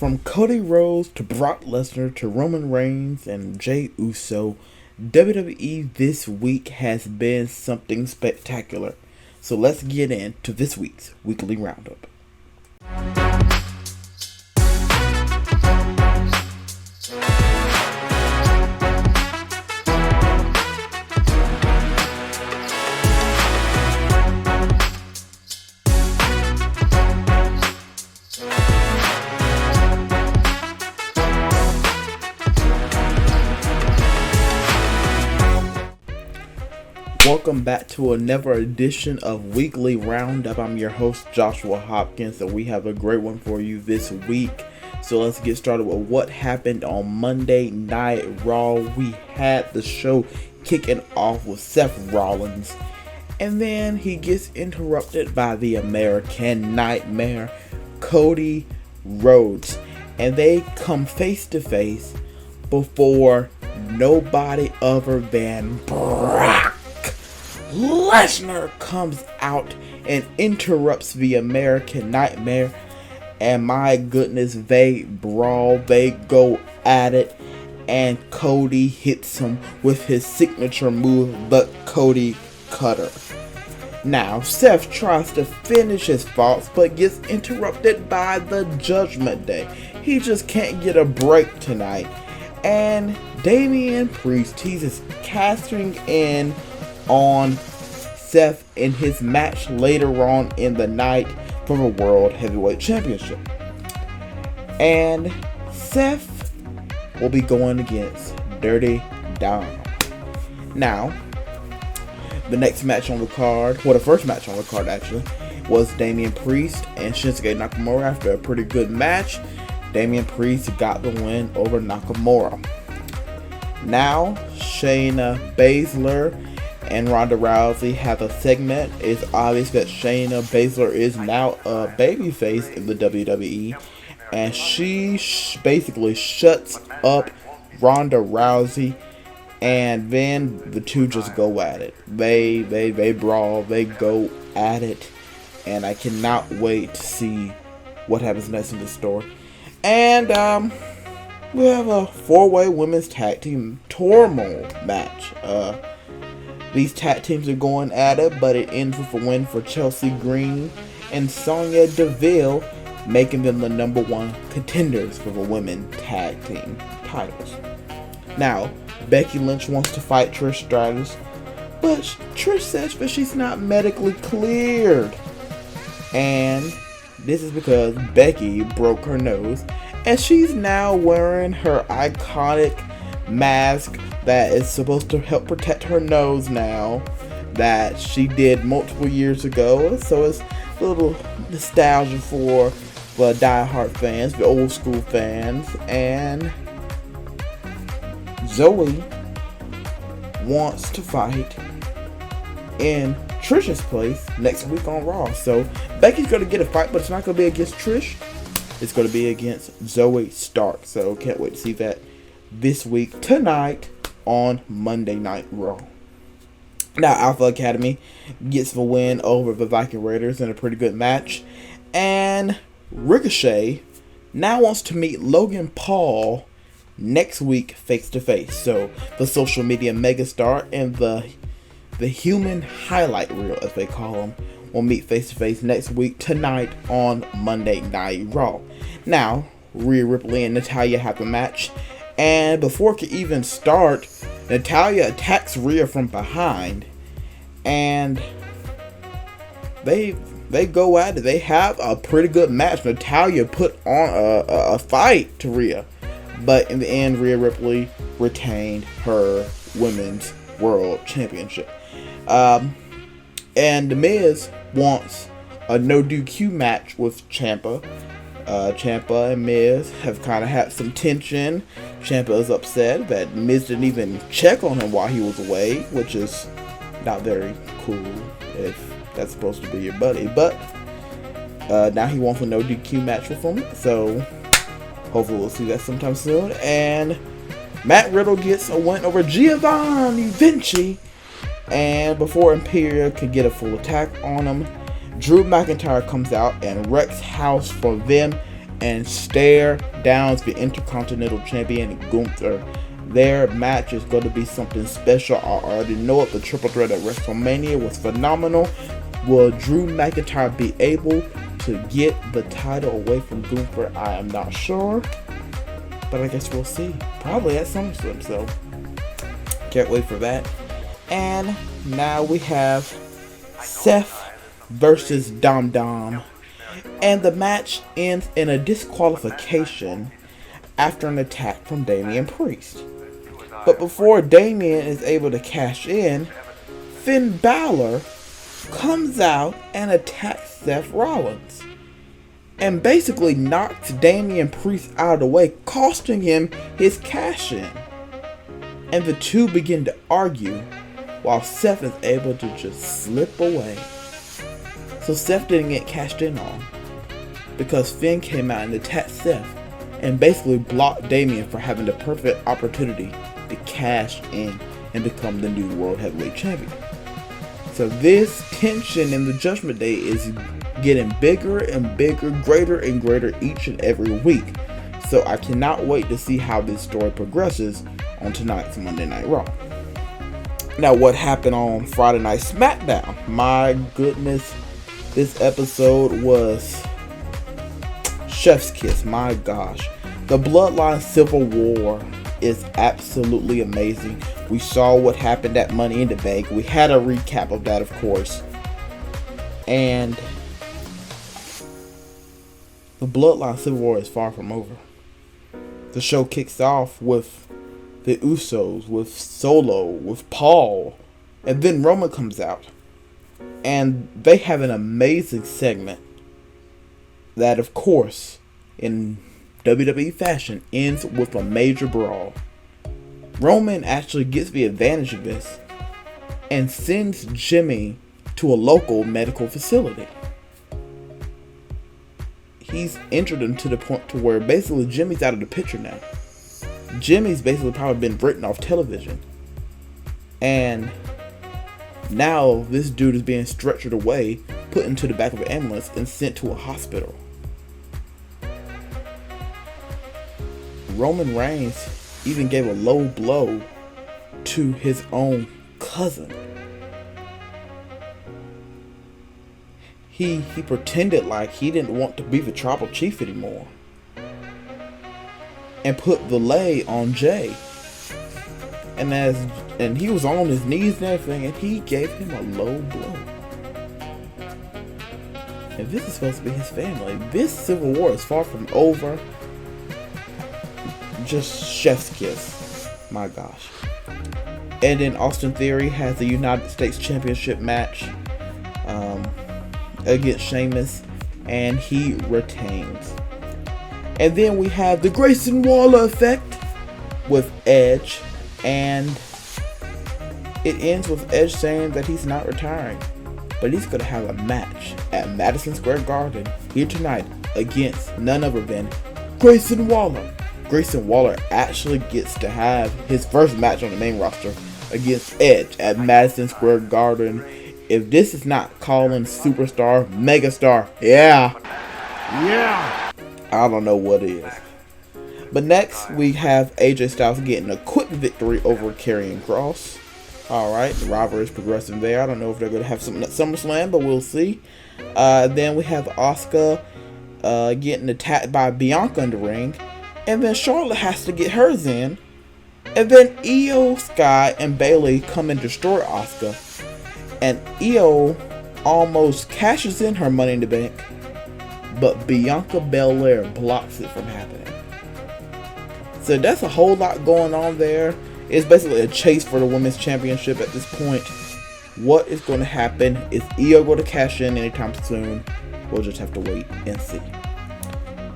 From Cody Rhodes to Brock Lesnar to Roman Reigns and Jey Uso, WWE this week has been something spectacular. So let's get into this week's Weekly Roundup. Welcome back to another edition of Weekly Roundup. I'm your host, Joshua Hopkins, and we have a great one for you this week. So let's get started with what happened on Monday Night Raw. We had the show kicking off with Seth Rollins, and then he gets interrupted by the American Nightmare, Cody Rhodes, and they come face to face before nobody other than Brock Lesnar comes out and interrupts the American Nightmare, and my goodness, they brawl, they go at it, and Cody hits him with his signature move, the Cody Cutter. Now, Seth tries to finish his thoughts, but gets interrupted by the Judgment Day. He just can't get a break tonight, and Damian Priest, he's just casting in on Seth in his match later on in the night for the World Heavyweight Championship. And Seth will be going against Dirty Dom. Now, the next match on the card, well, the first match on the card actually, was Damian Priest and Shinsuke Nakamura. After a pretty good match, Damian Priest got the win over Nakamura. Now, Shayna Baszler and Ronda Rousey have a segment. It's obvious that Shayna Baszler is now a babyface in the WWE, and she basically shuts up Ronda Rousey, and then the two just go at it. They brawl, they go at it, and I cannot wait to see what happens next in the story. And we have a 4-way women's tag team turmoil match. These tag teams are going at it, but it ends with a win for Chelsea Green and Sonya Deville, making them the number one contenders for the women tag team titles. Now, Becky Lynch wants to fight Trish Stratus, but Trish says that she's not medically cleared. And this is because Becky broke her nose, and she's now wearing her iconic mask that is supposed to help protect her nose now, that she did multiple years ago. So it's a little nostalgia for the diehard fans, the old school fans. And Zoe wants to fight in Trish's place next week on Raw. So Becky's going to get a fight, but it's not going to be against Trish. It's going to be against Zoe Stark. So can't wait to see that this week, tonight, on Monday Night Raw. Now, Alpha Academy gets the win over the Viking Raiders in a pretty good match. And Ricochet now wants to meet Logan Paul next week face to face. So, the social media megastar and the human highlight reel, as they call him, will meet face to face next week, tonight, on Monday Night Raw. Now, Rhea Ripley and Natalya have a match. And before it can even start, Natalya attacks Rhea from behind, and they go at it. They have a pretty good match. Natalya put on a fight to Rhea, but in the end, Rhea Ripley retained her Women's World Championship. And The Miz wants a no DQ match with Ciampa. Ciampa and Miz have kind of had some tension. Ciampa is upset that Miz didn't even check on him while he was away, which is not very cool if that's supposed to be your buddy. But now he wants a no DQ match with him, so hopefully we'll see that sometime soon. And Matt Riddle gets a win over Giovanni Vinci, and before Imperium can get a full attack on him, Drew McIntyre comes out and wrecks house for them and stare down the Intercontinental Champion Gunther. Their match is going to be something special. I already know it. The triple threat at WrestleMania was phenomenal. Will Drew McIntyre be able to get the title away from Gunther? I am not sure, but I guess we'll see. Probably at Summerslam, so can't wait for that. And now we have Seth versus Dom Dom, and the match ends in a disqualification after an attack from Damian Priest. But before Damian is able to cash in, Finn Balor comes out and attacks Seth Rollins and basically knocks Damian Priest out of the way, costing him his cash in. And the two begin to argue while Seth is able to just slip away. So Seth didn't get cashed in on because Finn came out and attacked Seth and basically blocked Damian from having the perfect opportunity to cash in and become the new World Heavyweight Champion. So this tension in the Judgment Day is getting bigger and bigger, greater and greater each and every week. So I cannot wait to see how this story progresses on tonight's Monday Night Raw. Now, what happened on Friday Night Smackdown? My goodness, this episode was chef's kiss. My gosh. The Bloodline Civil War is absolutely amazing. We saw what happened at Money in the Bank. We had a recap of that, of course. And the Bloodline Civil War is far from over. The show kicks off with the Usos, with Solo, with Paul, and then Roman comes out. And they have an amazing segment that, of course, in WWE fashion, ends with a major brawl. Roman actually gets the advantage of this and sends Jimmy to a local medical facility. He's injured him to the point to where basically Jimmy's out of the picture now. Jimmy's basically probably been written off television. And now this dude is being stretchered away, put into the back of an ambulance, and sent to a hospital. Roman Reigns even gave a low blow to his own cousin. He pretended like he didn't want to be the tribal chief anymore and put the lay on Jay. And he was on his knees and everything, and he gave him a low blow. And this is supposed to be his family. This Civil War is far from over. Just chef's kiss. My gosh. And then Austin Theory has the United States Championship match against Sheamus, and he retains. And then we have the Grayson Waller effect with Edge, and it ends with Edge saying that he's not retiring, but he's going to have a match at Madison Square Garden here tonight against none other than Grayson Waller. Grayson Waller actually gets to have his first match on the main roster against Edge at Madison Square Garden. If this is not calling superstar, megastar, yeah, I don't know what is. But next, we have AJ Styles getting a quick victory over Karrion Kross. Alright, the rivalry is progressing there. I don't know if they're going to have something at SummerSlam, but we'll see. Then we have Asuka getting attacked by Bianca in the ring. And then Charlotte has to get hers in. And then Io, Sky, and Bayley come and destroy Asuka. And Io almost cashes in her Money in the Bank, but Bianca Belair blocks it from happening. So that's a whole lot going on there. It's basically a chase for the Women's Championship at this point. What is going to happen? Is Io going to cash in anytime soon? We'll just have to wait and see.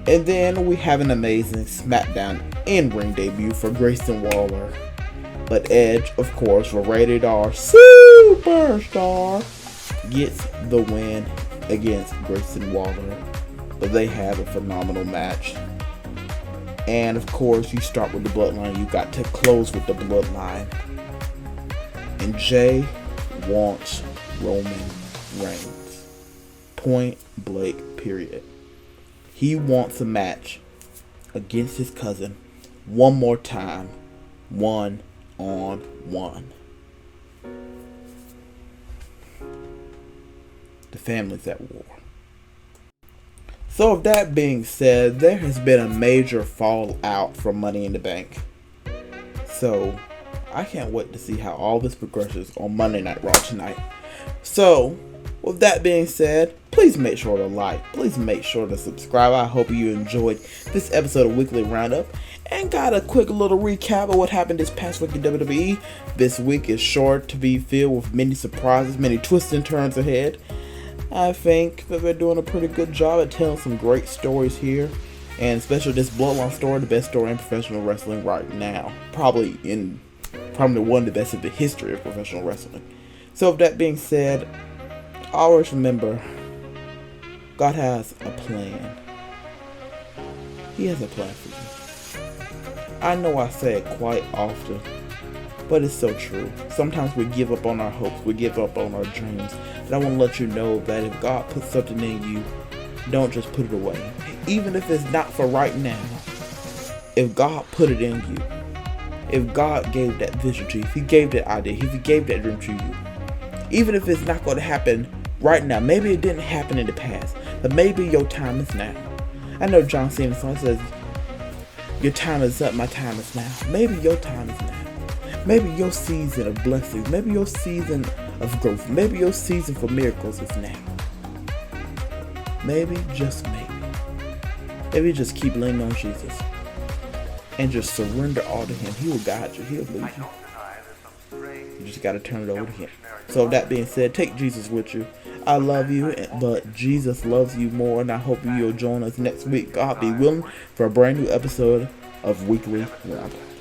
And then we have an amazing SmackDown in-ring debut for Grayson Waller. But Edge, of course, the rated R superstar, gets the win against Grayson Waller. But they have a phenomenal match. And of course, you start with the Bloodline. You got to close with the Bloodline. And Jay wants Roman Reigns. Point blank, period. He wants a match against his cousin one more time, 1-on-1. The family's at war. So with that being said, there has been a major fallout from Money in the Bank. So I can't wait to see how all this progresses on Monday Night Raw tonight. So with that being said, please make sure to like, please make sure to subscribe. I hope you enjoyed this episode of Weekly Roundup and got a quick little recap of what happened this past week in WWE. This week is sure to be filled with many surprises, many twists and turns ahead. I think that they're doing a pretty good job at telling some great stories here, and especially this Bloodline story, the best story in professional wrestling right now. Probably one of the best in the history of professional wrestling. So with that being said, always remember, God has a plan. He has a plan for you. I know I say it quite often, but it's so true. Sometimes we give up on our hopes, we give up on our dreams. But I want to let you know that if God puts something in you, don't just put it away. Even if it's not for right now, if God put it in you, if God gave that vision to you, if He gave that idea, if He gave that dream to you, even if it's not going to happen right now, maybe it didn't happen in the past, but maybe your time is now. I know John Cena's song says, your time is up, my time is now. Maybe your time is now. Maybe your season of blessings, maybe your season of growth, maybe your season for miracles is now. Maybe, just maybe. Maybe just keep leaning on Jesus and just surrender all to Him. He will guide you. He'll lead you. You just got to turn it over to Him. So with that being said, take Jesus with you. I love you, but Jesus loves you more, and I hope you'll join us next week, God be willing, for a brand new episode of Weekly Roundup.